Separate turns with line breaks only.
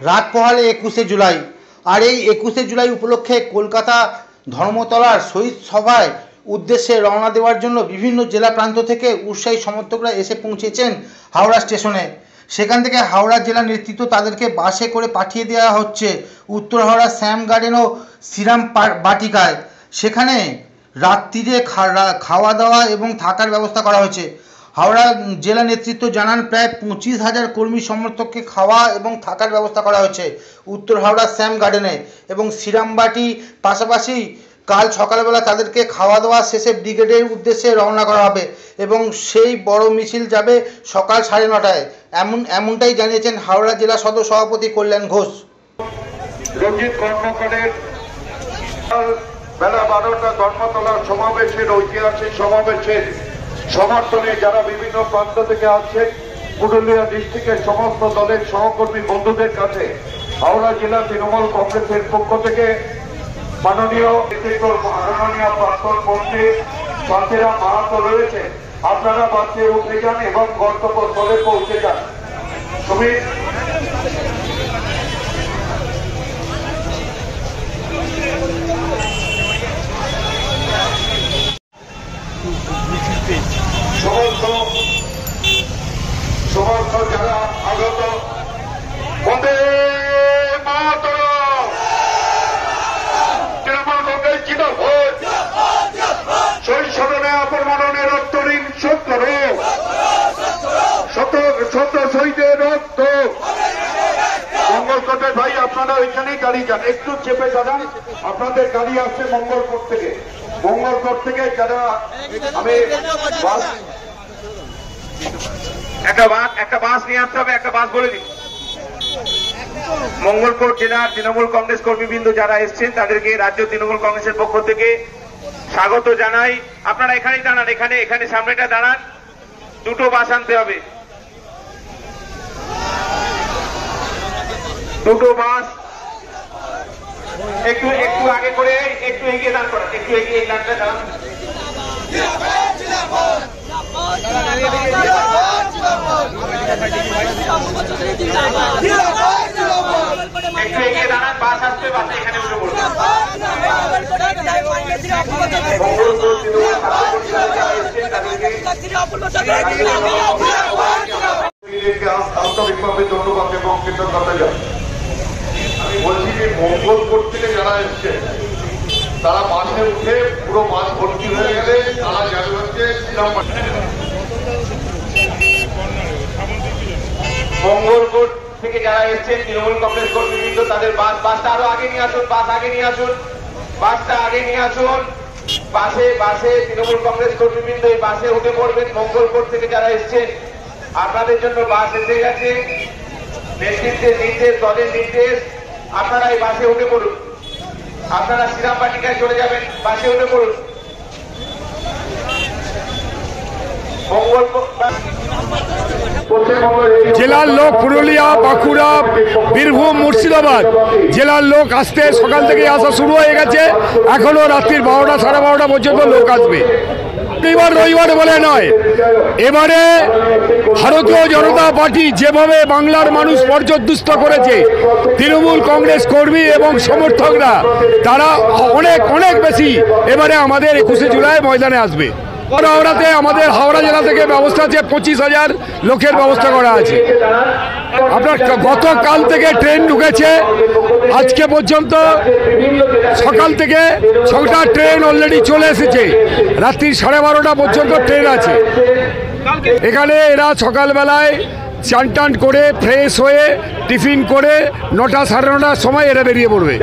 রাত পোহালে 21শে জুলাই। আর এই 21শে জুলাই উপলক্ষে কলকাতা ধর্মতলার শহীদ সভায় উদ্দেশ্যে রওনা দেওয়ার জন্য বিভিন্ন জেলা প্রান্ত থেকে উৎসাহী সমর্থকরা এসে পৌঁছেছেন হাওড়া স্টেশনে। সেখান থেকে হাওড়া জেলা নেতৃত্ব তাদেরকে বাসে করে পাঠিয়ে দেওয়া হচ্ছে উত্তর হাওড়া শ্যাম গার্ডেন ও শ্রীরাম বাটিকায়। সেখানে রাত্রিরে খাওয়া দাওয়া এবং থাকার ব্যবস্থা করা হয়েছে। হাওড়া জেলা নেতৃত্ব জানান প্রায় 25,000 কর্মী সমর্থককে খাওয়া এবং থাকার ব্যবস্থা করা হয়েছে উত্তর হাওড়া শ্যাম গার্ডেনে এবং শ্রীরামবাটি। পাশাপাশি কাল সকালবেলা তাদেরকে খাওয়া দাওয়া শেষে ব্রিগেডের উদ্দেশ্যে রওনা করা হবে এবং সেই বড় মিছিল যাবে সকাল 9:30টায়। এমনটাই জানিয়েছেন হাওড়া জেলা সদর সভাপতি কল্যাণ ঘোষ।
রঞ্জিত কর্মকারের বেলা 12টা ধর্মতলার সমাবেশের ঐতিহাসিক সমাবেশের সমর্থনে যারা বিভিন্ন প্রান্ত থেকে আসছে পুরুলিয়া ডিস্ট্রিক্টের সমস্ত দলের সহকর্মী বন্ধুদের কাছে হাওড়া জেলা তৃণমূল কংগ্রেসের পক্ষ থেকে মাননীয় প্রাক্তন মন্ত্রী শান্তিরাম মাহাতো রয়েছে। আপনারা বাসে উঠে যান এবং গন্তব্যস্থলে পৌঁছে যান। সুমিত সমস্ত যারা আগত বন্দে মাতরম, তৃণমূল কংগ্রেস জিন্দাবাদ, শহীদ স্মরণে অপমাননের রক্তঋণ শোধ করো, শত শহীদের রক্ত। মঙ্গলকোটের ভাই আপনারা ওইখানেই গাড়ি যান, একটু চেপে দাঁড়ান। আপনাদের গাড়ি আসছে মঙ্গলকোট থেকে। মঙ্গলকোট থেকে যারা আমি একটা বাস নিয়ে আসতে হবে, একটা বাস বলে দিন। মঙ্গলকোট জেলার তৃণমূল কংগ্রেস কর্মীবৃন্দ যারা এসছেন তাদেরকে রাজ্য তৃণমূল কংগ্রেসের পক্ষ থেকে স্বাগত জানাই। আপনারা এখানেই দাঁড়ান, এখানে সামনেটা দাঁড়ান। দুটো বাস আনতে হবে, দুটো বাস। একটু আগে করে একটু এগিয়ে দাঁড় করেন, একটু এগিয়ে এই লাইনটা দাঁড়ান। একটু এগিয়ে দাঁড়ান, বাস আসবে, বাসে এখানে উঠে পড়বে। আন্তরিকভাবে ধন্যবাদ এবং কৃতজ্ঞতা জানাই। আমি বলছি যে মঙ্গলকোট থেকে যারা এসছে তারা বাসে উঠে পুরো বাস ভর্তি হয়ে গেলে তারা যাবে হচ্ছে শ্রীরামবাটি। মঙ্গলকোট থেকে যারা এসছেন তৃণমূল কংগ্রেস কর্মীবৃন্দ তাদের বাসটা আরো আগে নিয়ে আসুন, বাসটা আগে নিয়ে আসুন। বাসে তৃণমূল কংগ্রেস কর্মীবৃন্দ এই বাসে উঠে পড়বেন। মঙ্গলকোট থেকে যারা এসছেন আপনাদের জন্য বাস এসে গেছে। নেতৃত্বের নির্দেশ, দলের নির্দেশ, আপনারা এই বাসে উঠে পড়ুন। আপনারা শ্রীরাম বাটিকায় চলে যাবেন, বাসে উঠে পড়ুন।
জেলার লোক পুরুলিয়া, বাঁকুড়া, বীরভূম, মুর্শিদাবাদ জেলার লোক আসতে সকাল থেকে আসা শুরু হয়ে গেছে। এখনো রাত্রির 12টা, 12:30 পর্যন্ত লোক আসবে। এবার রবিবার বলে নয়, এবারে ভারতীয় জনতা পার্টি যেভাবে বাংলার মানুষ পর্যদুস্ত করেছে, তৃণমূল কংগ্রেস কর্মী এবং সমর্থকরা তারা অনেক বেশি এবারে আমাদের 21শে জুলাই ময়দানে আসবে। হাওড়াতে আমাদের হাওড়া জেলা থেকে ব্যবস্থা আছে, 25,000 লোকের ব্যবস্থা করা আছে। আপনার গতকাল থেকে ট্রেন ঢুকেছে, আজকে পর্যন্ত সকাল থেকে 6টা ট্রেন অলরেডি চলে এসেছে। রাত্রি 12:30 পর্যন্ত ট্রেন আছে। এখানে এরা সকালবেলায় চান টান করে ফ্রেশ হয়ে টিফিন করে 9টা, 9:30টার সময় এরা বেরিয়ে পড়বে।